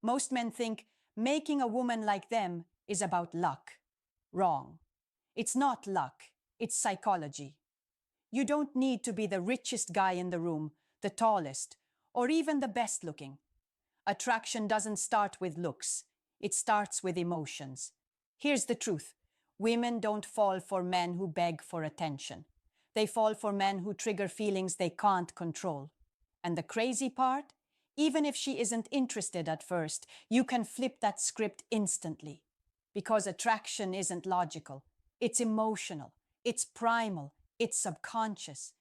Most men think making a woman like them is about luck. Wrong. It's not luck, it's psychology. You don't need to be the richest guy in the room, the tallest, or even the best looking. Attraction doesn't start with looks, it starts with emotions. Here's the truth. Women don't fall for men who beg for attention. They fall for men who trigger feelings they can't control. And the crazy part? Even if she isn't interested at first, you can flip that script instantly. Because attraction isn't logical. It's emotional. It's primal. It's subconscious.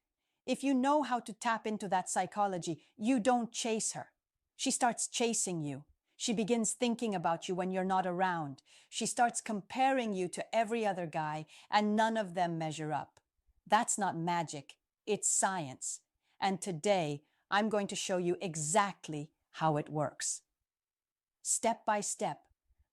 If you know how to tap into that psychology, you don't chase her. She starts chasing you. She begins thinking about you when you're not around. She starts comparing you to every other guy, and none of them measure up. That's not magic. It's science. And today, I'm going to show you exactly how it works. Step by step,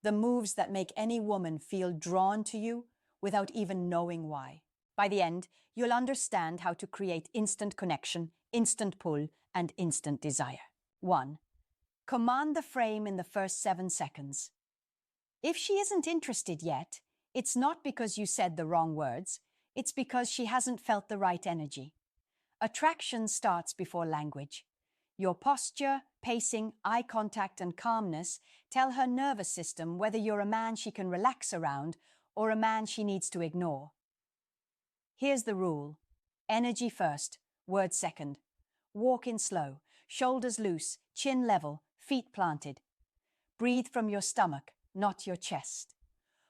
the moves that make any woman feel drawn to you without even knowing why. By the end, you'll understand how to create instant connection, instant pull, and instant desire. 1. Command the frame in the first 7 seconds. If she isn't interested yet, it's not because you said the wrong words, it's because she hasn't felt the right energy. Attraction starts before language. Your posture, pacing, eye contact, and calmness tell her nervous system whether you're a man she can relax around or a man she needs to ignore. Here's the rule. Energy first, words second. Walk in slow, shoulders loose, chin level, feet planted. Breathe from your stomach, not your chest.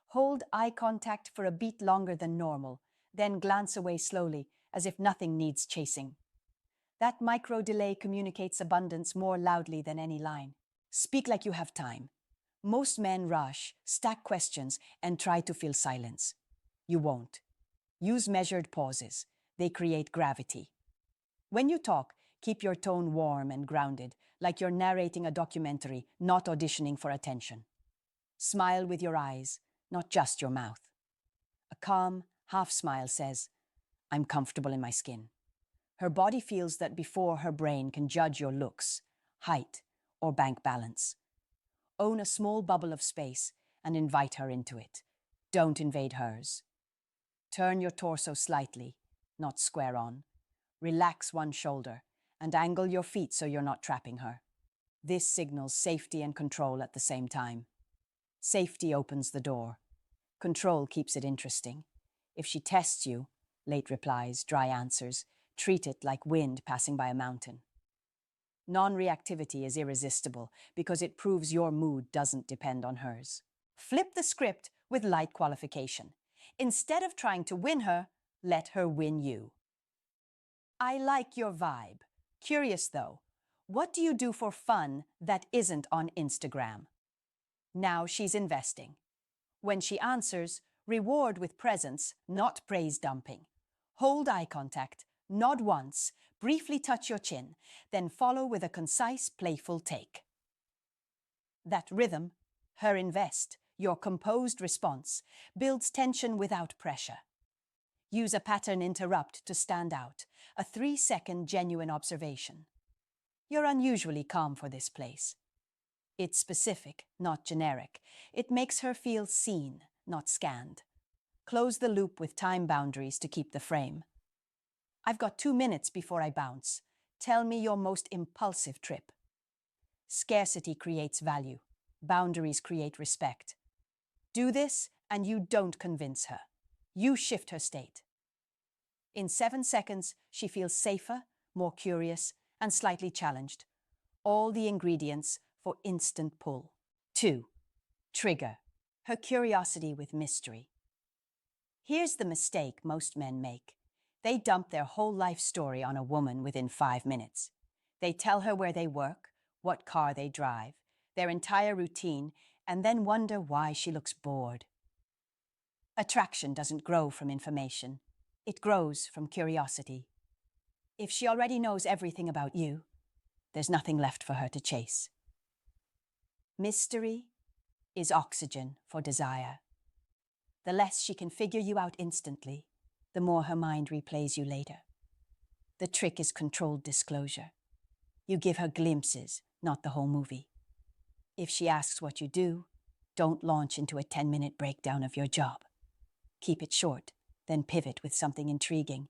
Hold eye contact for a beat longer than normal, then glance away slowly, as if nothing needs chasing. That micro delay communicates abundance more loudly than any line. Speak like you have time. Most men rush, stack questions, and try to fill silence. You won't. Use measured pauses. They create gravity. When you talk, keep your tone warm and grounded, like you're narrating a documentary, not auditioning for attention. Smile with your eyes, not just your mouth. A calm, half smile says, "I'm comfortable in my skin." Her body feels that before her brain can judge your looks, height, or bank balance. Own a small bubble of space and invite her into it. Don't invade hers. Turn your torso slightly, not square on. Relax one shoulder and angle your feet so you're not trapping her. This signals safety and control at the same time. Safety opens the door. Control keeps it interesting. If she tests you, late replies, dry answers, treat it like wind passing by a mountain. Non-reactivity is irresistible because it proves your mood doesn't depend on hers. Flip the script with light qualification. Instead of trying to win her, let her win you. I like your vibe. Curious though, what do you do for fun that isn't on Instagram? Now she's investing. When she answers, reward with presence, not praise dumping. Hold eye contact, nod once, briefly touch your chin, then follow with a concise, playful take. That rhythm, her invest, your composed response, builds tension without pressure. Use a pattern interrupt to stand out, a 3-second genuine observation. You're unusually calm for this place. It's specific, not generic. It makes her feel seen, not scanned. Close the loop with time boundaries to keep the frame. I've got 2 minutes before I bounce. Tell me your most impulsive trip. Scarcity creates value. Boundaries create respect. Do this and you don't convince her. You shift her state. In 7 seconds, she feels safer, more curious, and slightly challenged. All the ingredients for instant pull. 2. Trigger. Her curiosity with mystery. Here's the mistake most men make. They dump their whole life story on a woman within 5 minutes. They tell her where they work, what car they drive, their entire routine, and then wonder why she looks bored. Attraction doesn't grow from information. It grows from curiosity. If she already knows everything about you, there's nothing left for her to chase. Mystery is oxygen for desire. The less she can figure you out instantly, the more her mind replays you later. The trick is controlled disclosure. You give her glimpses, not the whole movie. If she asks what you do, don't launch into a 10-minute breakdown of your job. Keep it short, then pivot with something intriguing.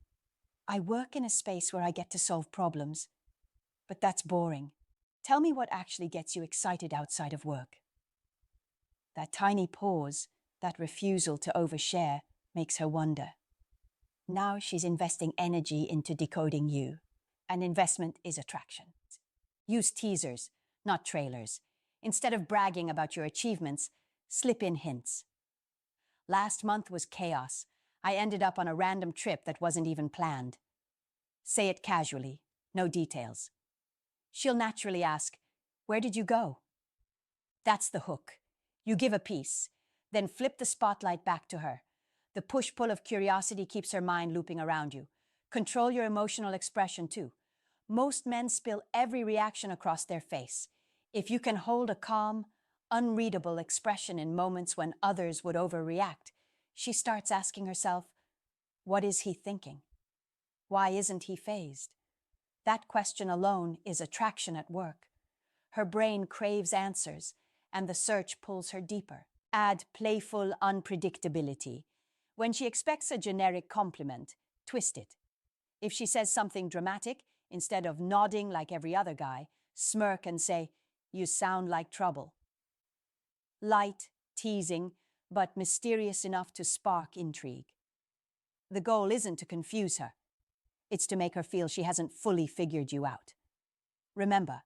I work in a space where I get to solve problems. But that's boring. Tell me what actually gets you excited outside of work. That tiny pause, that refusal to overshare, makes her wonder. Now she's investing energy into decoding you. An investment is attraction. Use teasers, not trailers. Instead of bragging about your achievements, slip in hints. Last month was chaos. I ended up on a random trip that wasn't even planned. Say it casually, no details. She'll naturally ask, "Where did you go?" That's the hook. You give a piece, then flip the spotlight back to her. The push-pull of curiosity keeps her mind looping around you. Control your emotional expression too. Most men spill every reaction across their face. If you can hold a calm, unreadable expression in moments when others would overreact, she starts asking herself, what is he thinking? Why isn't he fazed? That question alone is attraction at work. Her brain craves answers, and the search pulls her deeper. Add playful unpredictability. When she expects a generic compliment, twist it. If she says something dramatic, instead of nodding like every other guy, smirk and say, "You sound like trouble." Light, teasing, but mysterious enough to spark intrigue. The goal isn't to confuse her. It's to make her feel she hasn't fully figured you out. Remember,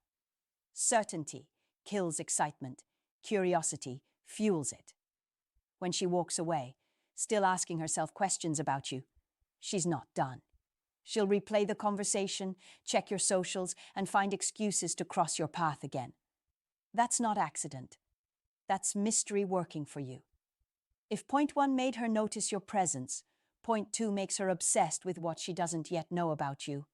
certainty kills excitement. Curiosity fuels it. When she walks away, still asking herself questions about you, she's not done. She'll replay the conversation, check your socials, and find excuses to cross your path again. That's not accident. That's mystery working for you. If point 1 made her notice your presence, point 2 makes her obsessed with what she doesn't yet know about you.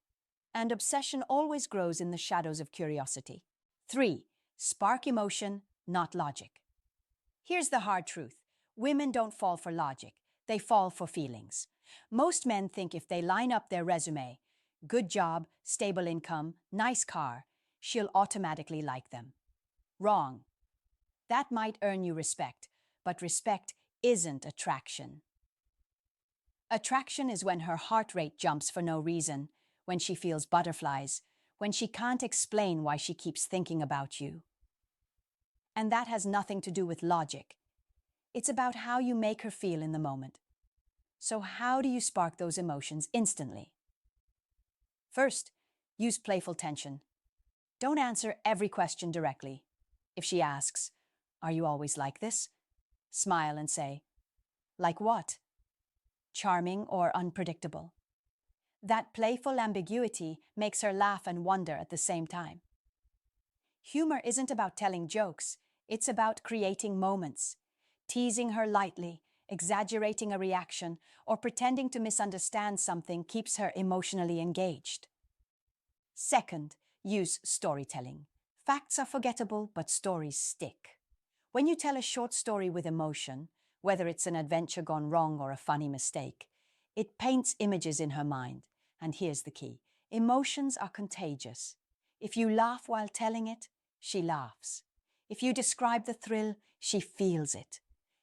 And obsession always grows in the shadows of curiosity. 3. Spark emotion, not logic. Here's the hard truth. Women don't fall for logic. They fall for feelings. Most men think if they line up their resume, good job, stable income, nice car, she'll automatically like them. Wrong. That might earn you respect, but respect isn't attraction. Attraction is when her heart rate jumps for no reason, when she feels butterflies, when she can't explain why she keeps thinking about you. And that has nothing to do with logic. It's about how you make her feel in the moment. So how do you spark those emotions instantly? First, use playful tension. Don't answer every question directly. If she asks, "Are you always like this?" smile and say, "Like what?" Charming or unpredictable. That playful ambiguity makes her laugh and wonder at the same time. Humor isn't about telling jokes, it's about creating moments. Teasing her lightly, exaggerating a reaction, or pretending to misunderstand something keeps her emotionally engaged. Second, use storytelling. Facts are forgettable, but stories stick. When you tell a short story with emotion, whether it's an adventure gone wrong or a funny mistake, it paints images in her mind. And here's the key. Emotions are contagious. If you laugh while telling it, she laughs. If you describe the thrill, she feels it.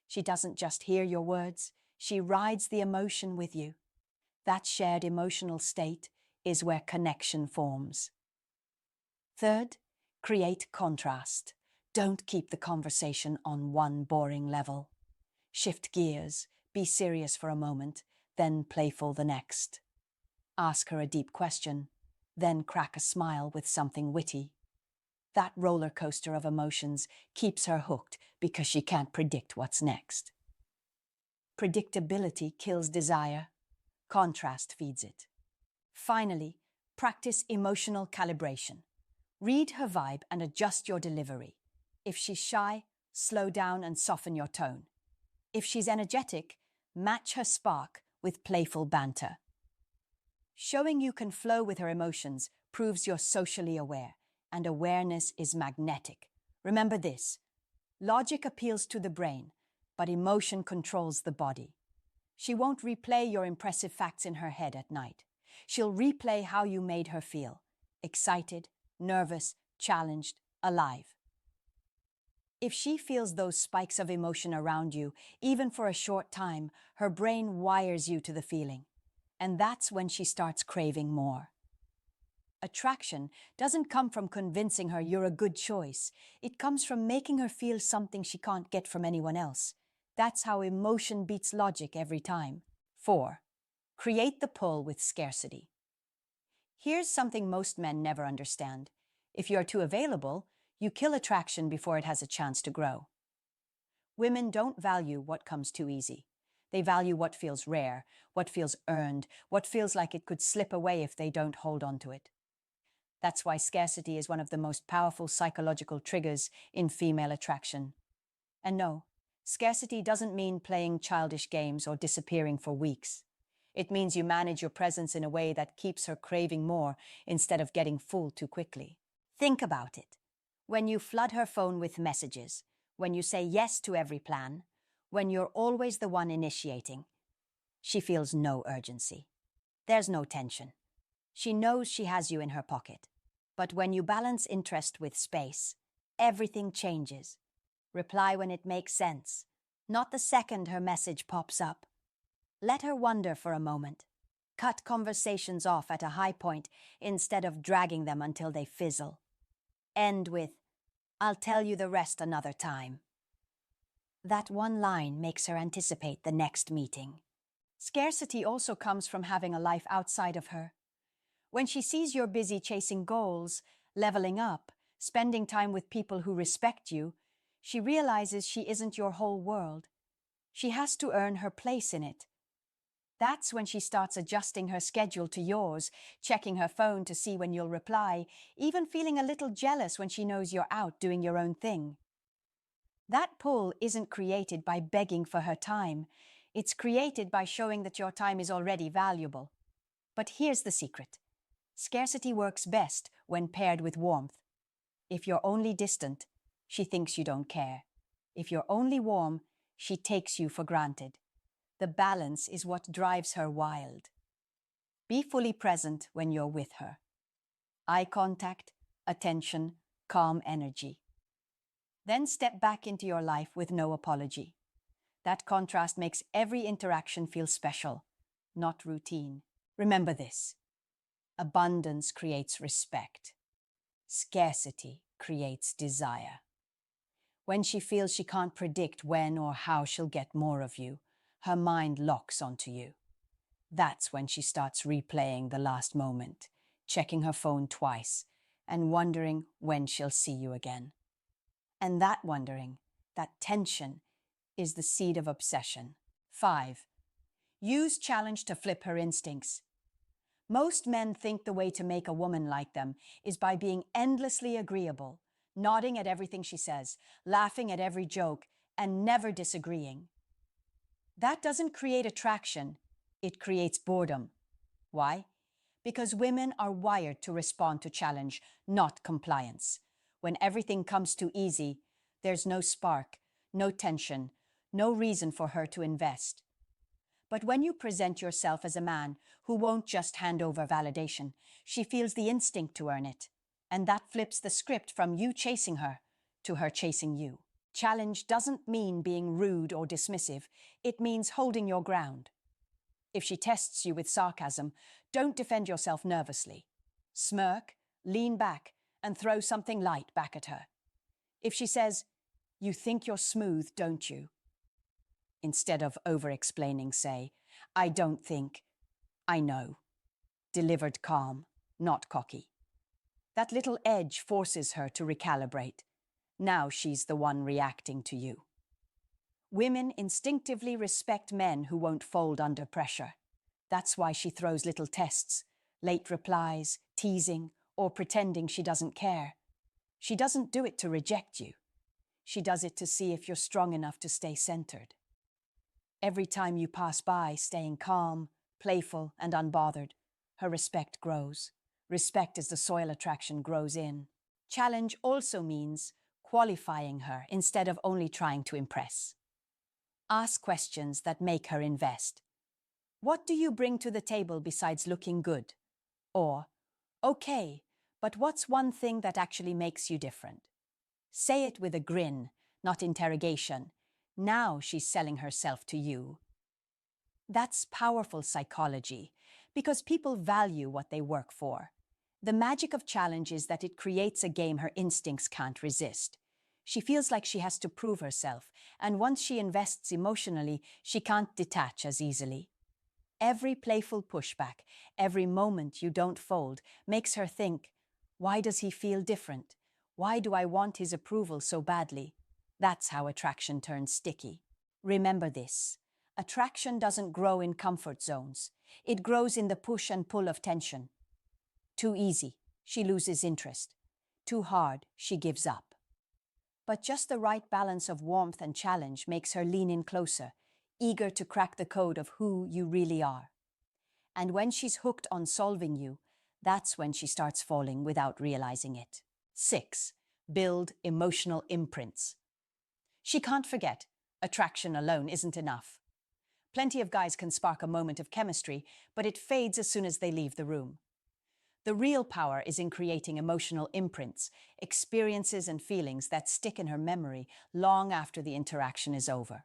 She doesn't just hear your words, she rides the emotion with you. That shared emotional state is where connection forms. Third, create contrast. Don't keep the conversation on one boring level. Shift gears, be serious for a moment, then playful the next. Ask her a deep question, then crack a smile with something witty. That roller coaster of emotions keeps her hooked because she can't predict what's next. Predictability kills desire. Contrast feeds it. Finally, practice emotional calibration. Read her vibe and adjust your delivery. If she's shy, slow down and soften your tone. If she's energetic, match her spark with playful banter. Showing you can flow with her emotions proves you're socially aware, and awareness is magnetic. Remember this: logic appeals to the brain, but emotion controls the body. She won't replay your impressive facts in her head at night. She'll replay how you made her feel: excited, nervous, challenged, alive. If she feels those spikes of emotion around you, even for a short time, her brain wires you to the feeling. And that's when she starts craving more. Attraction doesn't come from convincing her you're a good choice. It comes from making her feel something she can't get from anyone else. That's how emotion beats logic every time. 4. Create the pull with scarcity. Here's something most men never understand. If you're too available, you kill attraction before it has a chance to grow. Women don't value what comes too easy. They value what feels rare, what feels earned, what feels like it could slip away if they don't hold on to it. That's why scarcity is one of the most powerful psychological triggers in female attraction. And no, scarcity doesn't mean playing childish games or disappearing for weeks. It means you manage your presence in a way that keeps her craving more instead of getting full too quickly. Think about it. When you flood her phone with messages, when you say yes to every plan, when you're always the one initiating, she feels no urgency. There's no tension. She knows she has you in her pocket. But when you balance interest with space, everything changes. Reply when it makes sense, not the second her message pops up. Let her wonder for a moment. Cut conversations off at a high point instead of dragging them until they fizzle. End with, "I'll tell you the rest another time." That one line makes her anticipate the next meeting. Scarcity also comes from having a life outside of her. When she sees you're busy chasing goals, leveling up, spending time with people who respect you, she realizes she isn't your whole world. She has to earn her place in it. That's when she starts adjusting her schedule to yours, checking her phone to see when you'll reply, even feeling a little jealous when she knows you're out doing your own thing. That pull isn't created by begging for her time. It's created by showing that your time is already valuable. But here's the secret. Scarcity works best when paired with warmth. If you're only distant, she thinks you don't care. If you're only warm, she takes you for granted. The balance is what drives her wild. Be fully present when you're with her. Eye contact, attention, calm energy. Then step back into your life with no apology. That contrast makes every interaction feel special, not routine. Remember this. Abundance creates respect. Scarcity creates desire. When she feels she can't predict when or how she'll get more of you, her mind locks onto you. That's when she starts replaying the last moment, checking her phone twice, and wondering when she'll see you again. And that wondering, that tension, is the seed of obsession. 5. Use challenge to flip her instincts. Most men think the way to make a woman like them is by being endlessly agreeable, nodding at everything she says, laughing at every joke, and never disagreeing. That doesn't create attraction, it creates boredom. Why? Because women are wired to respond to challenge, not compliance. When everything comes too easy, there's no spark, no tension, no reason for her to invest. But when you present yourself as a man who won't just hand over validation, she feels the instinct to earn it. And that flips the script from you chasing her to her chasing you. Challenge doesn't mean being rude or dismissive. It means holding your ground. If she tests you with sarcasm, don't defend yourself nervously. Smirk, lean back, and throw something light back at her. If she says, "You think you're smooth, don't you?" Instead of over-explaining, say, "I don't think, I know." Delivered calm, not cocky. That little edge forces her to recalibrate. Now she's the one reacting to you. Women instinctively respect men who won't fold under pressure. That's why she throws little tests, late replies, teasing, or pretending she doesn't care. She doesn't do it to reject you. She does it to see if you're strong enough to stay centered. Every time you pass by, staying calm, playful, and unbothered, her respect grows. Respect as the soil attraction grows in. Challenge also means qualifying her instead of only trying to impress. Ask questions that make her invest. What do you bring to the table besides looking good? Or, okay, but what's one thing that actually makes you different? Say it with a grin, not interrogation. Now she's selling herself to you. That's powerful psychology, because people value what they work for. The magic of challenge is that it creates a game her instincts can't resist. She feels like she has to prove herself, and once she invests emotionally, she can't detach as easily. Every playful pushback, every moment you don't fold, makes her think, why does he feel different? Why do I want his approval so badly? That's how attraction turns sticky. Remember this. Attraction doesn't grow in comfort zones. It grows in the push and pull of tension. Too easy, she loses interest. Too hard, she gives up. But just the right balance of warmth and challenge makes her lean in closer, eager to crack the code of who you really are. And when she's hooked on solving you, that's when she starts falling without realizing it. 6. Build emotional imprints. She can't forget, attraction alone isn't enough. Plenty of guys can spark a moment of chemistry, but it fades as soon as they leave the room. The real power is in creating emotional imprints, experiences and feelings that stick in her memory long after the interaction is over.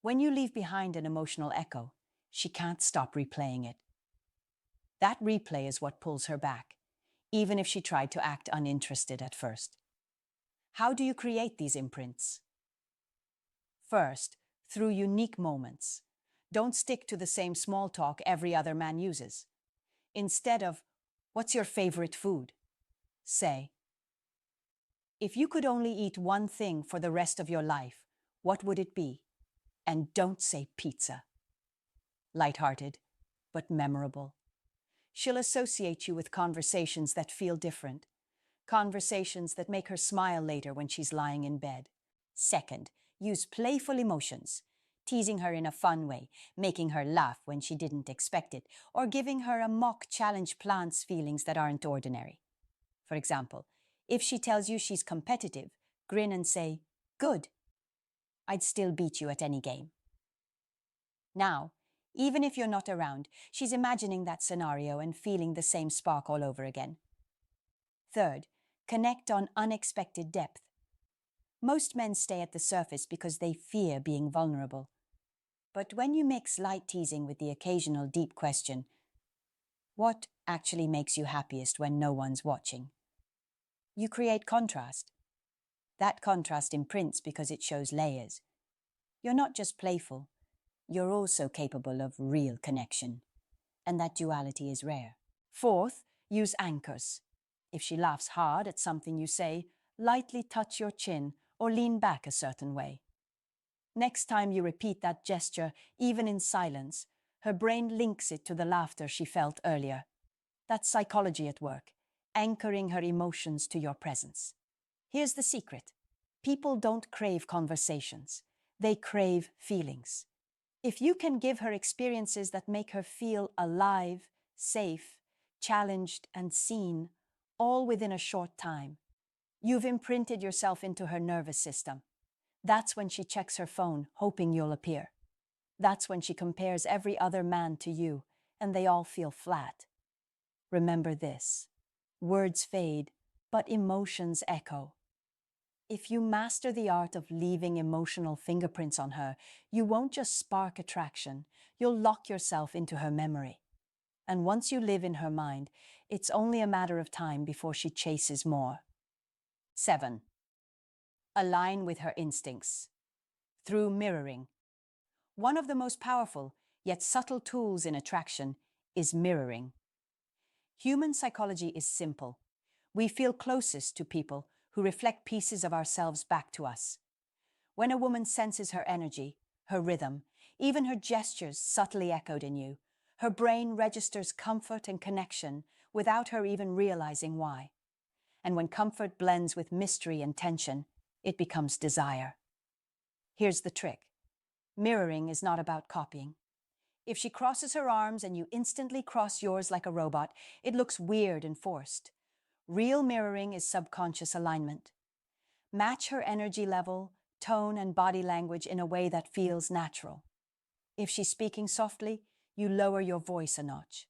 When you leave behind an emotional echo, she can't stop replaying it. That replay is what pulls her back, even if she tried to act uninterested at first. How do you create these imprints? First, through unique moments. Don't stick to the same small talk every other man uses. Instead of, what's your favorite food? Say, if you could only eat one thing for the rest of your life, what would it be? And don't say pizza. Lighthearted, but memorable. She'll associate you with conversations that feel different. Conversations that make her smile later when she's lying in bed. Second, use playful emotions, teasing her in a fun way, making her laugh when she didn't expect it, or giving her a mock challenge plants feelings that aren't ordinary. For example, if she tells you she's competitive, grin and say, "Good. I'd still beat you at any game." Now, even if you're not around, she's imagining that scenario and feeling the same spark all over again. Third, connect on unexpected depth. Most men stay at the surface because they fear being vulnerable. But when you mix light teasing with the occasional deep question, what actually makes you happiest when no one's watching? You create contrast. That contrast imprints because it shows layers. You're not just playful, you're also capable of real connection. And that duality is rare. Fourth, use anchors. If she laughs hard at something you say, lightly touch your chin or lean back a certain way. Next time you repeat that gesture, even in silence, her brain links it to the laughter she felt earlier. That's psychology at work, anchoring her emotions to your presence. Here's the secret. People don't crave conversations. They crave feelings. If you can give her experiences that make her feel alive, safe, challenged, and seen, all within a short time, you've imprinted yourself into her nervous system. That's when she checks her phone, hoping you'll appear. That's when she compares every other man to you, and they all feel flat. Remember this. Words fade, but emotions echo. If you master the art of leaving emotional fingerprints on her, you won't just spark attraction, you'll lock yourself into her memory. And once you live in her mind, it's only a matter of time before she chases more. 7. Align with her instincts. Through mirroring. One of the most powerful, yet subtle tools in attraction is mirroring. Human psychology is simple. We feel closest to people who reflect pieces of ourselves back to us. When a woman senses her energy, her rhythm, even her gestures subtly echoed in you, her brain registers comfort and connection without her even realizing why. And when comfort blends with mystery and tension, it becomes desire. Here's the trick. Mirroring is not about copying. If she crosses her arms and you instantly cross yours like a robot, it looks weird and forced. Real mirroring is subconscious alignment. Match her energy level, tone, and body language in a way that feels natural. If she's speaking softly, you lower your voice a notch.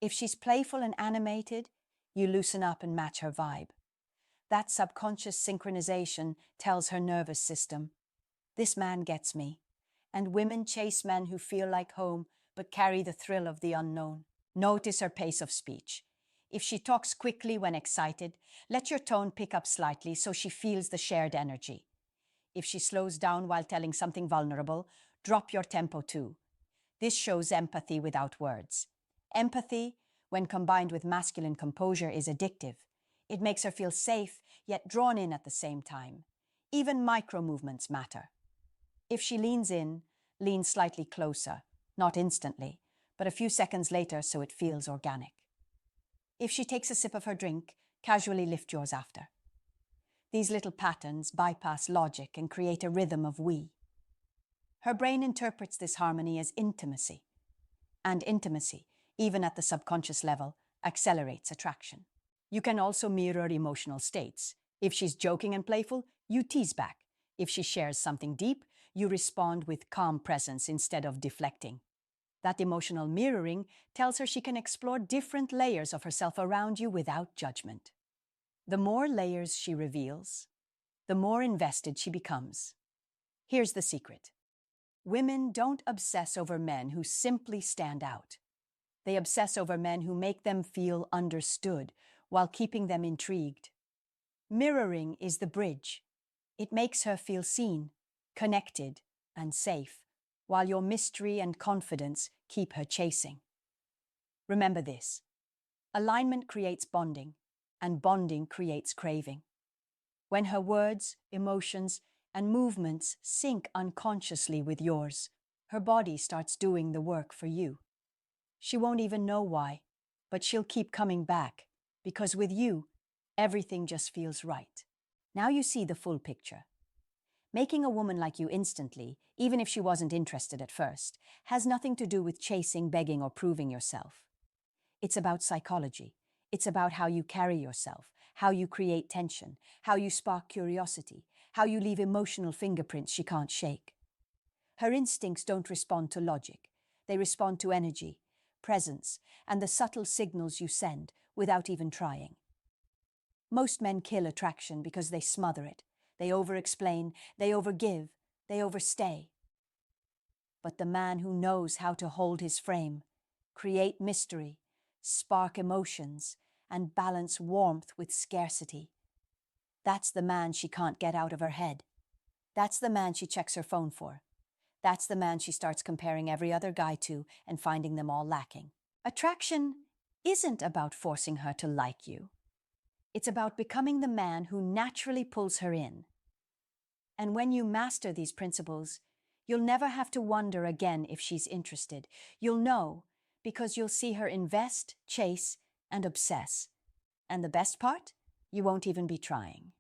If she's playful and animated, you loosen up and match her vibe. That subconscious synchronization tells her nervous system, this man gets me. And women chase men who feel like home but carry the thrill of the unknown. Notice her pace of speech. If she talks quickly when excited, let your tone pick up slightly so she feels the shared energy. If she slows down while telling something vulnerable, drop your tempo too. This shows empathy without words. Empathy, when combined with masculine composure, is addictive. It makes her feel safe, yet drawn in at the same time. Even micro movements matter. If she leans in, lean slightly closer, not instantly, but a few seconds later so it feels organic. If she takes a sip of her drink, casually lift yours after. These little patterns bypass logic and create a rhythm of we. Her brain interprets this harmony as intimacy. And intimacy, even at the subconscious level, accelerates attraction. You can also mirror emotional states. If she's joking and playful, you tease back. If she shares something deep, you respond with calm presence instead of deflecting. That emotional mirroring tells her she can explore different layers of herself around you without judgment. The more layers she reveals, the more invested she becomes. Here's the secret. Women don't obsess over men who simply stand out. They obsess over men who make them feel understood while keeping them intrigued. Mirroring is the bridge. It makes her feel seen, connected, and safe, while your mystery and confidence keep her chasing. Remember this: alignment creates bonding, and bonding creates craving. When her words, emotions, and movements sync unconsciously with yours, her body starts doing the work for you. She won't even know why, but she'll keep coming back, because with you, everything just feels right. Now you see the full picture. Making a woman like you instantly, even if she wasn't interested at first, has nothing to do with chasing, begging, or proving yourself. It's about psychology. It's about how you carry yourself, how you create tension, how you spark curiosity, how you leave emotional fingerprints she can't shake. Her instincts don't respond to logic. They respond to energy, presence, and the subtle signals you send without even trying. Most men kill attraction because they smother it. They over-explain, they overgive, they overstay. But the man who knows how to hold his frame, create mystery, spark emotions, and balance warmth with scarcity, that's the man she can't get out of her head. That's the man she checks her phone for. That's the man she starts comparing every other guy to and finding them all lacking. Attraction isn't about forcing her to like you. It's about becoming the man who naturally pulls her in. And when you master these principles, you'll never have to wonder again if she's interested. You'll know because you'll see her invest, chase, and obsess. And the best part? You won't even be trying.